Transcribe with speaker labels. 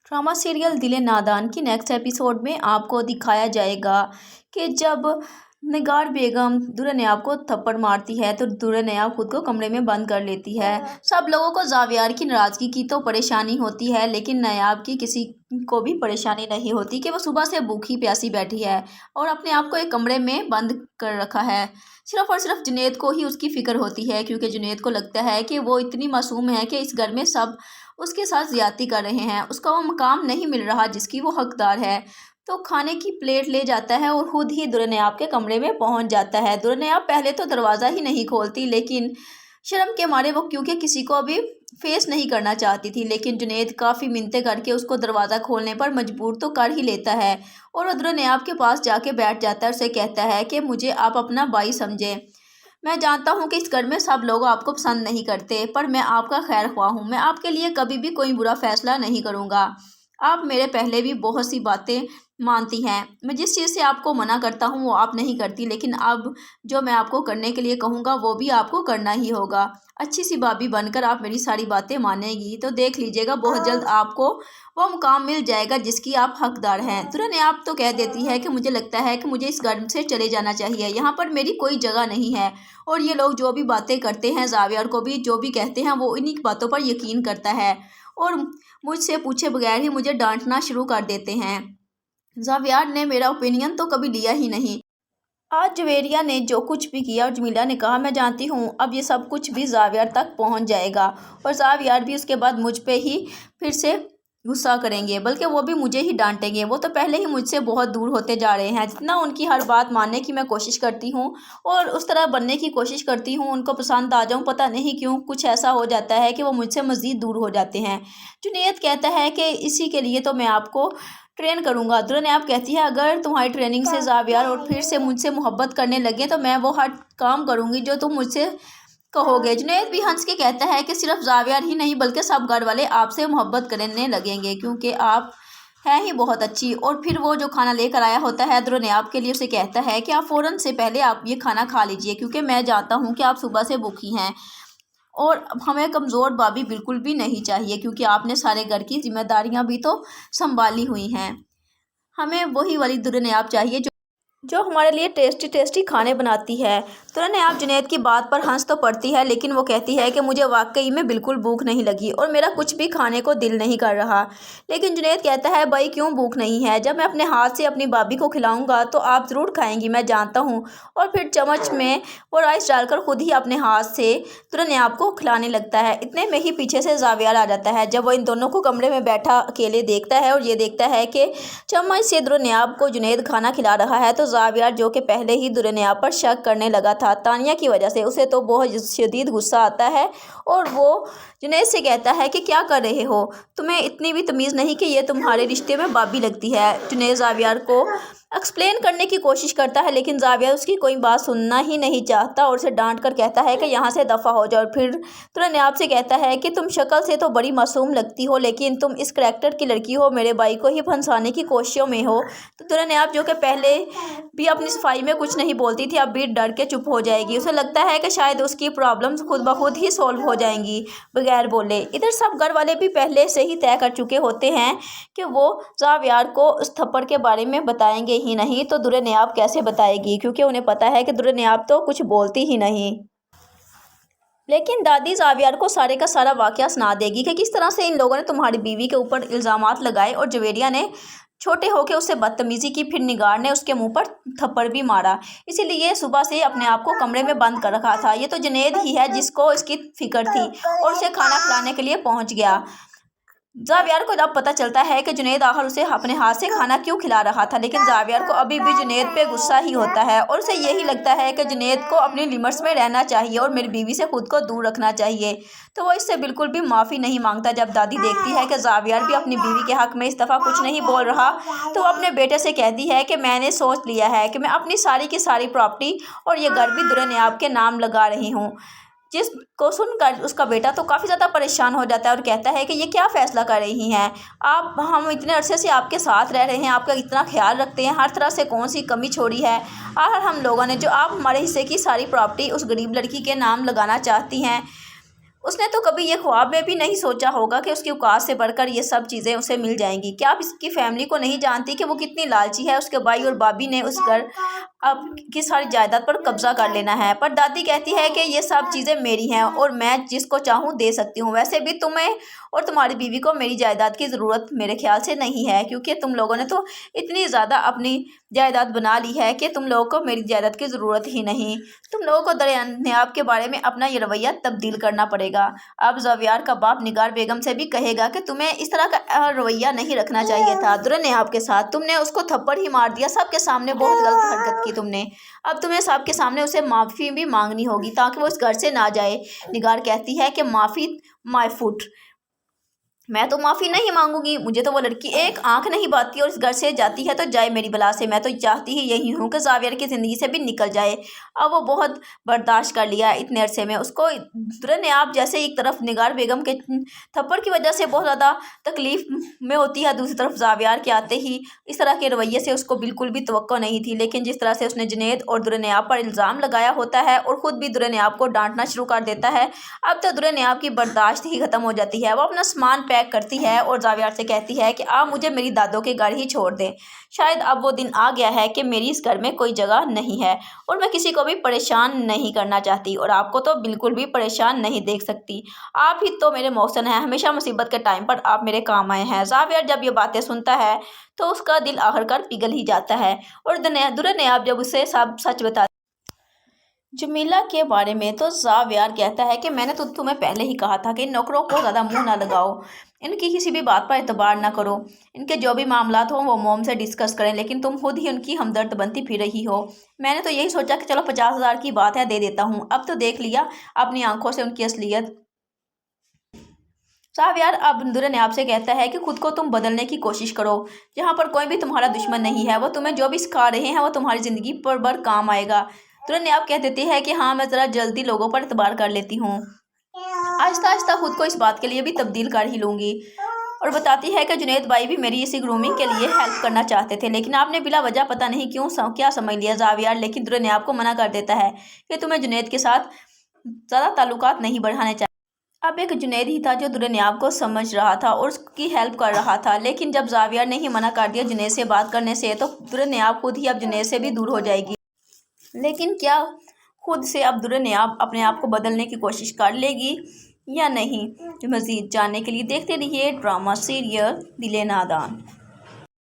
Speaker 1: Drama serial दिल नादान की नेक्स्ट एपिसोड में आपको दिखाया जाएगा कि जब निगार बेगम दुल्हन नयाब को थप्पड़ मारती है तो दुल्हन नयाब खुद को कमरे में बंद कर लेती है। सब लोगों को जावियार की नाराज़गी की तो परेशानी होती है, लेकिन नयाब की किसी को भी परेशानी नहीं होती कि वो सुबह से भूखी प्यासी बैठी है और अपने आप को एक कमरे में बंद कर रखा है। सिर्फ और सिर्फ जुनैद को ही उसकी फ़िक्र होती है, क्योंकि जुनैद को लगता है कि वो इतनी मासूम है कि इस घर में सब उसके साथ ज़्यादती कर रहे हैं, उसका वो मकाम नहीं मिल रहा जिसकी वो हकदार है। तो खाने की प्लेट ले जाता है और खुद ही दुल्हन नयाब के कमरे में पहुंच जाता है। दुल्हन नयाब पहले तो दरवाज़ा ही नहीं खोलती, लेकिन शर्म के मारे वो क्योंकि किसी को अभी फेस नहीं करना चाहती थी, लेकिन जुनैद काफ़ी मिन्नतें करके उसको दरवाज़ा खोलने पर मजबूर तो कर ही लेता है और वो दुल्हन नयाब के पास जाके बैठ जाता है और उसे कहता है कि मुझे आप अपना भाई समझे। मैं जानता हूँ कि इस घर में सब लोग आपको पसंद नहीं करते, पर मैं आपका खैर ख्वाह हूँ। मैं आपके लिए कभी भी कोई बुरा फैसला नहीं करूँगा। आप मेरे पहले भी बहुत सी बातें मानती हैं। मैं जिस चीज़ से आपको मना करता हूँ वो आप नहीं करती, लेकिन अब जो मैं आपको करने के लिए कहूँगा वो भी आपको करना ही होगा। अच्छी सी भाभी बनकर आप मेरी सारी बातें मानेगी तो देख लीजिएगा बहुत जल्द आपको वो मुकाम मिल जाएगा जिसकी आप हकदार हैं। दुल्हन नयाब तो कह देती है कि मुझे लगता है कि मुझे इस घर से चले जाना चाहिए, यहाँ पर मेरी कोई जगह नहीं है और ये लोग जो भी बातें करते हैं, जावियार को भी जो भी कहते हैं, वो इन्हीं बातों पर यकीन करता है और मुझसे पूछे बगैर ही मुझे डांटना शुरू कर देते हैं। जावियार ने मेरा ओपिनियन तो कभी लिया ही नहीं। आज जवेरिया ने जो कुछ भी किया और जमीला ने कहा मैं जानती हूँ अब ये सब कुछ भी जावियार तक पहुँच जाएगा और जावियार भी उसके बाद मुझ पे ही फिर से गुस्सा करेंगे, बल्कि वो भी मुझे ही डांटेंगे। वो तो पहले ही मुझसे बहुत दूर होते जा रहे हैं। जितना उनकी हर बात मानने की मैं कोशिश करती हूँ और उस तरह बनने की कोशिश करती हूँ, उनको पसंद आ जाऊँ, पता नहीं क्यों कुछ ऐसा हो जाता है कि वो मुझसे मज़ीद दूर हो जाते हैं। जुनैद कहता है कि इसी के लिए तो मैं आपको ट्रेन करूँगा। दुल्हन नयाब कहती है अगर तुम्हारी ट्रेनिंग से जावियार और फिर से मुझसे मोहब्बत करने लगे तो मैं वो हर काम करूँगी जो तुम मुझसे कहोगे। जुनैद भी हंस के कहता है कि सिर्फ जावियार ही नहीं बल्कि सब घर वाले आपसे मोहब्बत करने लगेंगे, क्योंकि आप हैं ही बहुत अच्छी। और फिर वो जो खाना लेकर आया होता है दुल्हन नयाब के लिए उसे कहता है कि आप फ़ौरन से पहले आप ये खाना खा लीजिए, क्योंकि मैं जानता हूँ कि आप सुबह से भूखी हैं और हमें कमज़ोर भाभी बिल्कुल भी नहीं चाहिए, क्योंकि आपने सारे घर की जिम्मेदारियाँ भी तो संभाली हुई हैं। हमें वही वाली दुल्हन नयाब चाहिए जो हमारे लिए टेस्टी टेस्टी खाने बनाती है। दुल्हन नयाब जुनैद की बात पर हंस तो पड़ती है, लेकिन वो कहती है कि मुझे वाकई में बिल्कुल भूख नहीं लगी और मेरा कुछ भी खाने को दिल नहीं कर रहा। लेकिन जुनैद कहता है भाई क्यों भूख नहीं है, जब मैं अपने हाथ से अपनी भाभी को खिलाऊंगा तो आप ज़रूर खाएंगी, मैं जानता हूँ। और फिर चम्मच में वो राइस डालकर खुद ही अपने हाथ से दुल्हन नयाब को खिलाने लगता है। इतने में ही पीछे से जावियार आ जाता है। जब वो इन दोनों को कमरे में बैठा अकेले देखता है और ये देखता है कि चम्मच से दुल्हन नयाब को जुनैद खाना खिला रहा है, तो जावियार जो कि पहले ही दुल्हन नयाब पर शक करने लगा था तानिया की वजह से, उसे तो बहुत शदीद गुस्सा आता है और वो जुनैद से कहता है कि क्या कर रहे हो, तुम्हें इतनी भी तमीज़ नहीं कि ये तुम्हारे रिश्ते में भाभी लगती है। जुनैद जावियार को एक्सप्लेन करने की कोशिश करता है, लेकिन जावियार उसकी कोई बात सुनना ही नहीं चाहता और उसे डांट कर कहता है कि यहाँ से दफ़ा हो जाओ। और फिर दुल्हन नयाब से कहता है कि तुम शक्ल से तो बड़ी मासूम लगती हो, लेकिन तुम इस करैक्टर की लड़की हो, मेरे भाई को ही फंसाने की कोशिशों में हो। तो दुल्हन नयाब जो कि पहले भी अपनी सफाई में कुछ नहीं बोलती थी, अब भी डर के चुप हो जाएगी। उसे लगता है कि शायद उसकी प्रॉब्लम्स खुद ब खुद ही सॉल्व हो जाएंगी बगैर बोले। इधर सब घर वाले भी पहले से ही तय कर चुके होते हैं कि वो जावियार को उस थप्पड़ के बारे में बताएंगे ही नहीं, तो दुल्हन नयाब कैसे बताएगी, क्योंकि उन्हें पता है कि दुल्हन नयाब तो कुछ बोलती ही नहीं। लेकिन दादी जावियार को सारे का सारा वाकया सुना देगी कि किस तरह से इन लोगों ने तुम्हारी बीवी के ऊपर इल्ज़ामात लगाए और जवेरिया ने छोटे होकर उससे बदतमीज़ी की, फिर निगार ने उसके मुंह पर थप्पड़ भी मारा, इसीलिए सुबह से अपने आप को कमरे में बंद कर रखा था। ये तो जुनैद ही है जिसको इसकी फिक्र थी और उसे खाना खिलाने के लिए पहुंच गया। जावियार को जब पता चलता है कि जुनैद आखिर उसे अपने हाथ से खाना क्यों खिला रहा था, लेकिन जावियार को अभी भी जुनैद पे गुस्सा ही होता है और उसे यही लगता है कि जुनैद को अपनी लिमिट्स में रहना चाहिए और मेरी बीवी से खुद को दूर रखना चाहिए। तो वो इससे बिल्कुल भी माफ़ी नहीं मांगता। जब दादी देखती है कि जावियार भी अपनी बीवी के हक़ में इस दफ़ा कुछ नहीं बोल रहा, तो वो अपने बेटे से कहती है कि मैंने सोच लिया है कि मैं अपनी सारी की सारी प्रॉपर्टी और ये घर भी दुल्हन नयाब के नाम लगा रही हूँ। जिसको सुनकर उसका बेटा तो काफ़ी ज़्यादा परेशान हो जाता है और कहता है कि ये क्या फ़ैसला कर रही हैं आप, हम इतने अरसे से आपके साथ रह रहे हैं, आपका इतना ख्याल रखते हैं, हर तरह से कौन सी कमी छोड़ी है आखिर हम लोगों ने, जो आप हमारे हिस्से की सारी प्रॉपर्टी उस गरीब लड़की के नाम लगाना चाहती हैं। اس نے تو کبھی یہ خواب میں بھی نہیں سوچا ہوگا کہ اس کی اوقات سے بڑھ کر یہ سب چیزیں اسے مل جائیں گی۔ کیا آپ اس کی فیملی کو نہیں جانتی کہ وہ کتنی لالچی ہے؟ اس کے بھائی اور بھابھی نے اس گھر اب کی ساری جائیداد پر قبضہ کر لینا ہے، پر دادی کہتی ہے کہ یہ سب چیزیں میری ہیں اور میں جس کو چاہوں دے سکتی ہوں۔ ویسے بھی تمہیں اور تمہاری بیوی کو میری جائیداد کی ضرورت میرے خیال سے نہیں ہے، کیونکہ تم لوگوں نے تو اتنی زیادہ اپنی جائیداد بنا لی ہے کہ تم لوگوں کو میری جائیداد کی ضرورت ہی نہیں۔ تم لوگوں کو دریانیاب کے بارے میں اپنا یہ رویہ تبدیل کرنا پڑے گا۔ اب زاویار کا باپ نگار بیگم سے بھی کہے گا کہ تمہیں اس طرح کا رویہ نہیں رکھنا چاہیے تھا درنیاب کے ساتھ۔ تم نے اس کو تھپڑ ہی مار دیا، سب کے سامنے بہت غلط حرکت کی تم نے۔ اب تمہیں سب کے سامنے اسے معافی بھی مانگنی ہوگی تاکہ وہ اس گھر سے نہ جائے۔ نگار کہتی ہے کہ معافی مائی فٹ، میں تو معافی نہیں مانگوں گی، مجھے تو وہ لڑکی ایک آنکھ نہیں باتی اور اس گھر سے جاتی ہے تو جائے میری بلا سے۔ میں تو چاہتی ہی یہی ہوں کہ زاویار کی زندگی سے بھی نکل جائے۔ اب وہ بہت برداشت کر لیا اتنے عرصے میں، اس کو درنیاب جیسے ایک طرف نگار بیگم کے تھپڑ کی وجہ سے بہت زیادہ تکلیف میں ہوتی ہے، دوسری طرف زاویار کے آتے ہی اس طرح کے رویے سے اس کو بالکل بھی توقع نہیں تھی، لیکن جس طرح سے اس نے جنید اور درنیاب پر الزام لگایا ہوتا ہے اور خود بھی درنیاب کو ڈانٹنا شروع کر دیتا ہے، اب تو درنیاب کی برداشت ہی ختم ہو جاتی ہے۔ وہ اپنا سامان پیک کرتی ہے اور زاویار سے کہتی ہے کہ آپ مجھے میری دادوں کے گھر ہی چھوڑ دیں، شاید اب وہ دن آ گیا ہے کہ میری اس گھر میں کوئی جگہ نہیں ہے اور میں کسی کو بھی پریشان نہیں کرنا چاہتی اور آپ کو تو بالکل بھی پریشان نہیں دیکھ سکتی۔ آپ ہی تو میرے محسن ہیں، ہمیشہ مصیبت کے ٹائم پر آپ میرے کام آئے ہیں۔ زاویار جب یہ باتیں سنتا ہے تو اس کا دل آخر کار پگھل ہی جاتا ہے اور درنیاب جب اسے سب سچ بتا جمیلہ کے بارے میں تو زاویار کہتا ہے کہ میں نے تو تمہیں پہلے ہی کہا تھا کہ ان نوکروں کو زیادہ منہ نہ لگاؤ، ان کی کسی بھی بات پر اعتبار نہ کرو، ان کے جو بھی معاملات ہوں وہ موم سے ڈسکس کریں، لیکن تم خود ہی ان کی ہمدرد بنتی پھر رہی ہو۔ میں نے تو یہی سوچا کہ چلو 50,000 کی بات ہے دے دیتا ہوں، اب تو دیکھ لیا اپنی آنکھوں سے ان کی اصلیت۔ زاویار اب درنیاب سے کہتا ہے کہ خود کو تم بدلنے کی کوشش کرو، جہاں پر کوئی بھی تمہارا دشمن نہیں ہے، وہ تمہیں جو بھی سکھا رہے ہیں وہ تمہاری زندگی پر بڑھ کام آئے گا۔ درنیاب کہہ دیتی ہے کہ ہاں میں ذرا جلدی لوگوں پر اعتبار کر لیتی ہوں، آہستہ آہستہ خود کو اس بات کے لیے بھی تبدیل کر ہی لوں گی، اور بتاتی ہے کہ جنید بھائی بھی میری اسی گرومنگ کے لیے ہیلپ کرنا چاہتے تھے، لیکن آپ نے بلا وجہ پتہ نہیں کیا سمجھ لیا زاویار، لیکن درنیاب کو منع کر دیتا ہے کہ تمہیں جنید کے ساتھ زیادہ تعلقات نہیں بڑھانے چاہیے۔ اب ایک جنید ہی تھا جو درنیاب کو سمجھ رہا تھا اور اس کی ہیلپ کر رہا تھا، لیکن جب زاویار نے ہی منع کر دیا جنید سے بات کرنے سے تو درنیاب خود ہی اب جنید سے بھی دور ہو جائے گی۔ لیکن کیا خود سے اب درنیاب اپنے آپ کو بدلنے کی کوشش کر لے گی یا نہیں؟ مزید جاننے کے لیے دیکھتے رہیے ڈرامہ سیریل دل نادان۔